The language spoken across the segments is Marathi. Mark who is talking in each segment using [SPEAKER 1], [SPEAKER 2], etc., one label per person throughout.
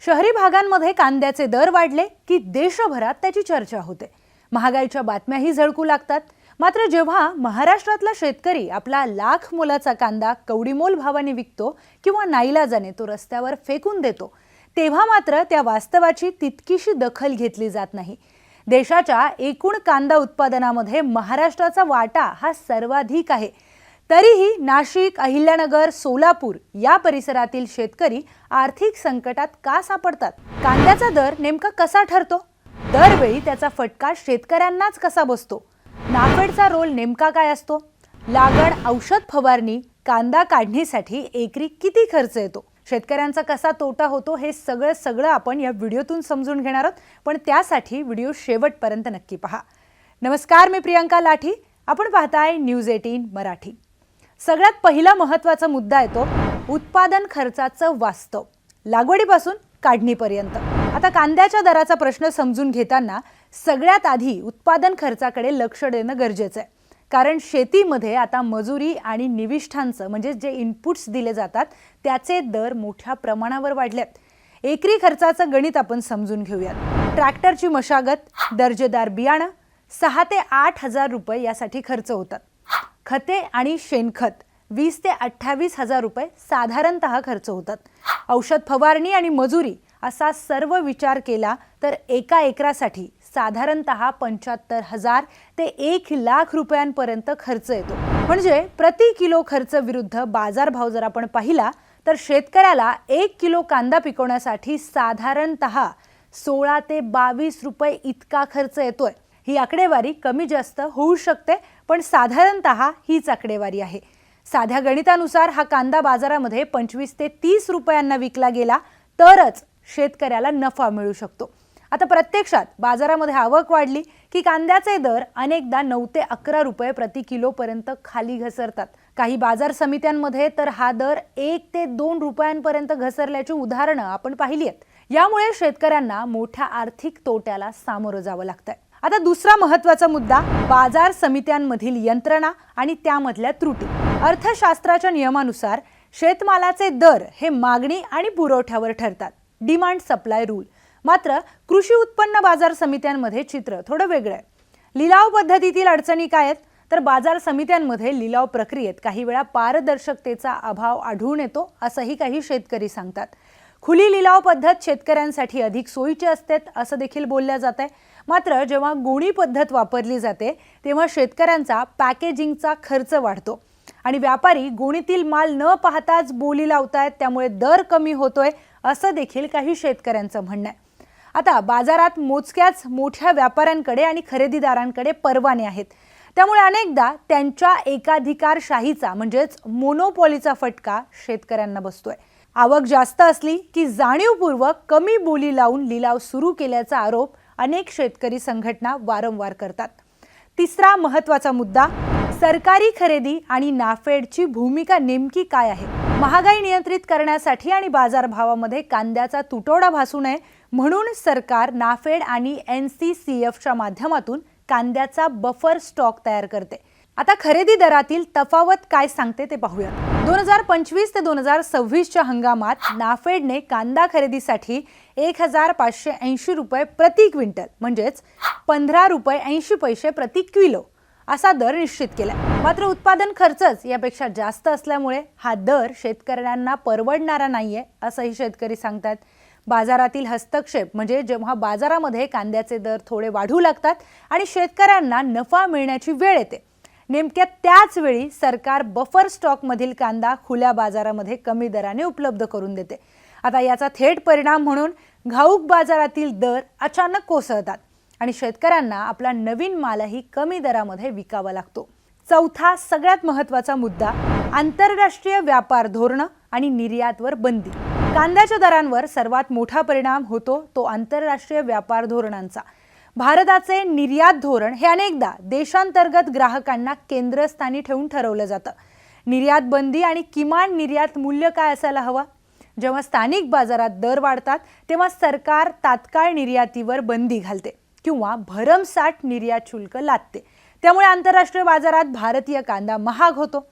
[SPEAKER 1] शहरी भागांमध्ये कांद्याचे दर वाढले की देशभरात त्याची चर्चा होते। महागाईच्या बातम्याही झळकू लागतात। मात्र जेव्हा महाराष्ट्रातला शेतकरी आपला लाख मोलाचा कांदा कवडीमोल भावाने विकतो किंवा नाईलाजाने तो रस्त्यावर फेकून देतो, तेव्हा मात्र त्या वास्तवाची तितकीशी दखल घेतली जात नाही। देशाच्या एकूण कांदा उत्पादनामध्ये महाराष्ट्राचा वाटा हा सर्वाधिक आहे। तरीही नाशिक, अहिल्यानगर, सोलापूर या परिसरातील शेतकरी आर्थिक संकटात का सापडतात? कांद्याचा दर नेमका कसा ठरतो? दरवेळी त्याचा फटका शेतकऱ्यांनाच कसा बसतो? नाफेडचा रोल नेमका काय असतो? लागण, औषध फवारणी, कांदा काढणीसाठी एकरी किती खर्च येतो? शेतकऱ्यांचा कसा तोटा होतो हे सगळं आपण या व्हिडिओतून समजून घेणार आहोत। पण त्यासाठी व्हिडिओ शेवटपर्यंत नक्की पहा। नमस्कार, मी प्रियंका लाठी, आपण पाहताय न्यूज 18 मराठी। सगळ्यात पहिला महत्त्वाचा मुद्दा येतो उत्पादन खर्चाचं वास्तव, लागवडीपासून काढणीपर्यंत। आता कांद्याच्या दराचा प्रश्न समजून घेताना सगळ्यात आधी उत्पादन खर्चाकडे लक्ष देणं गरजेचं आहे। कारण शेतीमध्ये आता मजुरी आणि निविष्ठांचं म्हणजे जे इनपुट्स दिले जातात त्याचे दर मोठ्या प्रमाणावर वाढलेत। एकरी खर्चाचं गणित आपण समजून घेऊयात। ट्रॅक्टरची मशागत, दर्जेदार बियाणं 6 ते 8 हजार रुपये यासाठी खर्च होतात। खते आणि शेणखत 20 ते 28 हजार रुपये साधारणतः खर्च होतात। औषध फवारणी आणि मजुरी असा सर्व विचार केला तर एका एकरासाठी साधारणतः 75,000 ते 1 लाख रुपयांपर्यंत खर्च येतो। म्हणजे प्रति किलो खर्च विरुद्ध बाजारभाव जर आपण पाहिला तर शेतकऱ्याला 1 किलो कांदा पिकवण्यासाठी साधारणतः 16 ते 22 रुपये इतका खर्च येतोय। ही आकडेवारी कमी जास्त होऊ शकते, पण साधारणतः हीच आकडेवारी आहे। साध्या गणितानुसार हा कांदा बाजारामध्ये 25 ते 30 रुपयांना विकला गेला तरच शेतकऱ्याला नफा मिळू शकतो। आता प्रत्यक्षात बाजारामध्ये आवक वाढली की कांद्याचे दर अनेकदा 9 ते 11 रुपये प्रति किलो पर्यंत खाली घसरतात। काही बाजार समित्यांमध्ये तर हा दर 1 ते 2 रुपयांपर्यंत घसरल्याची उदाहरणं आपण पाहिली आहेत। यामुळे शेतकऱ्यांना मोठ्या आर्थिक तोट्याला सामोरं जावं लागतंय। आता दुसरा महत्त्वाचा मुद्दा बाजार समित्यांमधील यंत्रणा आणि त्यामधल्या त्रुटी। अर्थशास्त्राच्या नियमानुसार शेतमालाचे दर हे मागणी आणि पुरवठ्यावर ठरतात, डिमांड सप्लाय रूल। मात्र कृषी उत्पन्न बाजार समित्यांमध्ये चित्र थोडं वेगळं आहे। लिलाव पद्धतीतील अडचणी काय आहेत तर बाजार समित्यांमध्ये लिलाव प्रक्रियेत काही वेळा पारदर्शकतेचा अभाव आढळून येतो असंही काही शेतकरी सांगतात। खुली लिलाव पद्धत शेतकऱ्यांसाठी अधिक सोयीची असते असं देखील बोलल्या जात आहे। मात्र जेव्हा गोणी पद्धत वापरली जाते तेव्हा शेतकऱ्यांचा पॅकेजिंगचा खर्च वाढतो आणि व्यापारी गोणीतील माल न पाहताच बोली लावतायत, त्यामुळे दर कमी होतोय असं देखील काही शेतकऱ्यांचं म्हणणं आहे। आता बाजारात मोजक्याच मोठ्या व्यापाऱ्यांकडे आणि खरेदीदारांकडे परवाने आहेत, त्यामुळे अनेकदा त्यांच्या एकाधिकारशाहीचा म्हणजेच मोनोपॉलीचा फटका शेतकऱ्यांना बसतोय। आवक जास्त असली की जाणीवपूर्वक कमी बोली लावून लिलाव सुरू केल्याचा आरोप अनेक शेतकरी संघटना वारंवार करतात। तिसरा महत्त्वाचा मुद्दा सरकारी खरेदी आणि नाफेडची भूमिका नेमकी काय आहे? महागाई नियंत्रित करण्यासाठी आणि बाजारभावामध्ये कांद्याचा तुटवडा भासू नये म्हणून सरकार नाफेड आणि NCCFच्या माध्यमातून कांद्याचा बफर स्टॉक तयार करते। आता खरेदी दरातील तफावत काय सांगते ते पाहूया। 2025 ते 2026च्या हंगामात नाफेडने कांदा खरेदीसाठी 1580 रुपये प्रति क्विंटल म्हणजेच 15 रुपये 80 पैसे प्रति किलो असा दर निश्चित केला। मात्र उत्पादन खर्चच यापेक्षा जास्त असल्यामुळे हा दर शेतकऱ्यांना परवडणारा नाहीये असंही शेतकरी सांगतात। बाजारातील हस्तक्षेप म्हणजे जेव्हा बाजारामध्ये कांद्याचे दर थोडे वाढू लागतात आणि शेतकऱ्यांना नफा मिळण्याची वेळ येते, नेमक्या त्याच वेळी सरकार बफर स्टॉक मधील कांदा खुल्या बाजारामध्ये कमी दराने उपलब्ध करून देते। आता याचा थेट परिणाम म्हणून घाऊक बाजारातील दर अचानक कोसळतात आणि शेतकऱ्यांना आपला नवीन मालही कमी दरामध्ये विकावा लागतो। चौथा सगळ्यात महत्त्वाचा मुद्दा आंतरराष्ट्रीय व्यापार धोरण आणि निर्यातवर बंदी। कांद्याच्या दरांवर सर्वात मोठा परिणाम होतो तो आंतरराष्ट्रीय व्यापार धोरणांचा। भारताचे निर्यात धोरण हे अनेकदा देशांतर्गत ग्राहकांना केंद्रस्थानी ठेवून ठरवलं जातं। निर्यात बंदी आणि किमान निर्यात मूल्य काय असायला हवं? जेव्हा स्थानिक बाजारात दर वाढतात तेव्हा सरकार तात्काळ निर्यातीवर बंदी घालते किंवा भरमसाठ निर्यात शुल्क लादते, त्यामुळे आंतरराष्ट्रीय बाजारात भारतीय कांदा महाग होतो।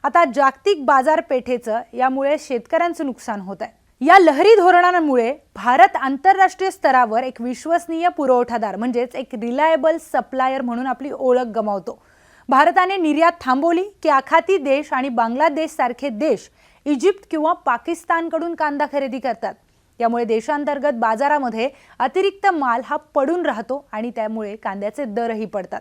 [SPEAKER 1] आता जागतिक बाजारपेठेचं यामुळे शेतकऱ्यांचं नुकसान होत आहे। या लहरी धोरणांमुळे भारत आंतरराष्ट्रीय स्तरावर एक विश्वसनीय पुरवठादार म्हणजेच एक रिलायबल सप्लायर म्हणून आपली ओळख गमावतो। भारताने निर्यात थांबवली की आखाती देश आणि बांगलादेश सारखे देश इजिप्त किंवा पाकिस्तानकडून कांदा खरेदी करतात। यामुळे देशांतर्गत बाजारामध्ये अतिरिक्त माल हा पडून राहतो आणि त्यामुळे कांद्याचे दरही पडतात।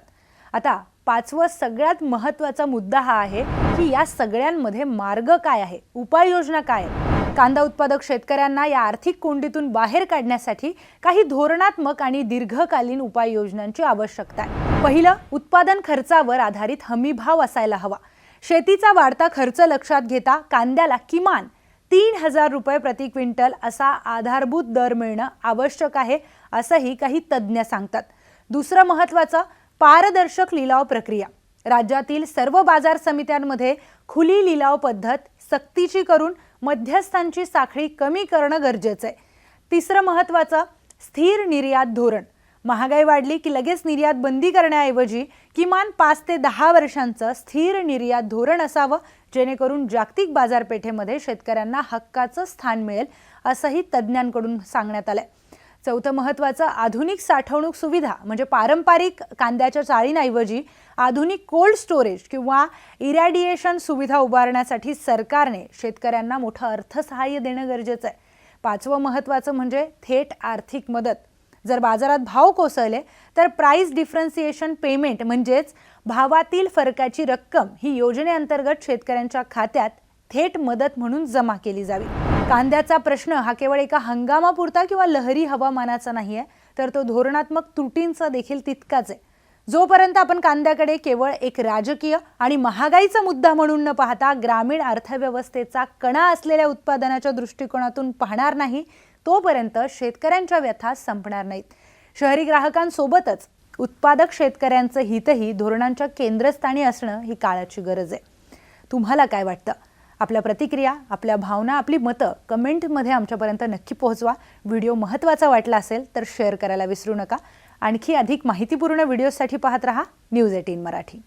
[SPEAKER 1] आता पाचवा सगळ्यात महत्त्वाचा मुद्दा हा आहे की या सगळ्यांमध्ये मार्ग काय आहे, उपाययोजना काय आहे। कांदा उत्पादक शेतकऱ्यांना या आर्थिक कोंडीतून बाहेर काढण्यासाठी काही धोरणात्मक आणि दीर्घकालीन उपाययोजनांची आवश्यकता आहे। पहिलं, उत्पादन खर्चावर आधारित हमी भाव असायला हवा। शेतीचा वाढता खर्च लक्षात घेता कांद्याला किमान 3000 रुपये प्रति क्विंटल असा आधारभूत दर मिळणं आवश्यक आहे, असंही काही तज्ज्ञ सांगतात। दुसरं महत्त्वाचं, पारदर्शक लिलाव प्रक्रिया। राज्यातील सर्व बाजार समित्यांमध्ये खुली लिलाव पद्धत सक्तीची करून मध्यस्थांची साखळी कमी करणं गरजेचं आहे। तिसरं महत्त्वाचं, स्थिर निर्यात धोरण। महागाई वाढली की लगेच निर्यात बंदी करण्याऐवजी किमान 5 ते 10 वर्षांचं स्थिर निर्यात धोरण असावं, जेणेकरून जागतिक बाजारपेठेमध्ये शेतकऱ्यांना हक्काचं स्थान मिळेल, असंही तज्ज्ञांकडून सांगण्यात आलंय। चौथं महत्त्वाचं, आधुनिक साठवणूक सुविधा म्हणजे पारंपरिक कांद्याच्या चाळींऐवजी आधुनिक कोल्ड स्टोरेज किंवा इरॅडिएशन सुविधा उभारण्यासाठी सरकारने शेतकऱ्यांना मोठं अर्थसहाय्य देणं गरजेचं आहे। पाचवं महत्त्वाचं म्हणजे थेट आर्थिक मदत। जर बाजारात भाव कोसळले तर प्राइस डिफरन्सिएशन पेमेंट म्हणजेच भावातील फरकाची रक्कम ही योजनेअंतर्गत शेतकऱ्यांच्या खात्यात थेट मदत म्हणून जमा केली जावी। कांद्याचा प्रश्न हा केवळ एका हंगामापुरता किंवा लहरी हवामानाचा नाहीये, तर तो धोरणात्मक त्रुटींचा देखील तितकाच आहे। जोपर्यंत आपण कांद्याकडे केवळ एक राजकीय आणि महागाईचा मुद्दा म्हणून न पाहता ग्रामीण अर्थव्यवस्थेचा कणा असलेल्या उत्पादनाच्या दृष्टिकोनातून पाहणार नाही, तोपर्यंत शेतकऱ्यांच्या व्यथा संपणार नाहीत। शहरी ग्राहकांसोबतच उत्पादक शेतकऱ्यांचं हितही धोरणांच्या केंद्रस्थानी असणं ही काळाची गरज आहे। तुम्हाला काय वाटतं? आपल्या प्रतिक्रिया, आपल्या भावना, आपली मतं कमेंटमध्ये आमच्यापर्यंत नक्की पोहोचवा। व्हिडिओ महत्त्वाचा वाटला असेल तर शेअर करायला विसरू नका। आणखी अधिक माहितीपूर्ण व्हिडिओसाठी पाहत रहा न्यूज 18 मराठी।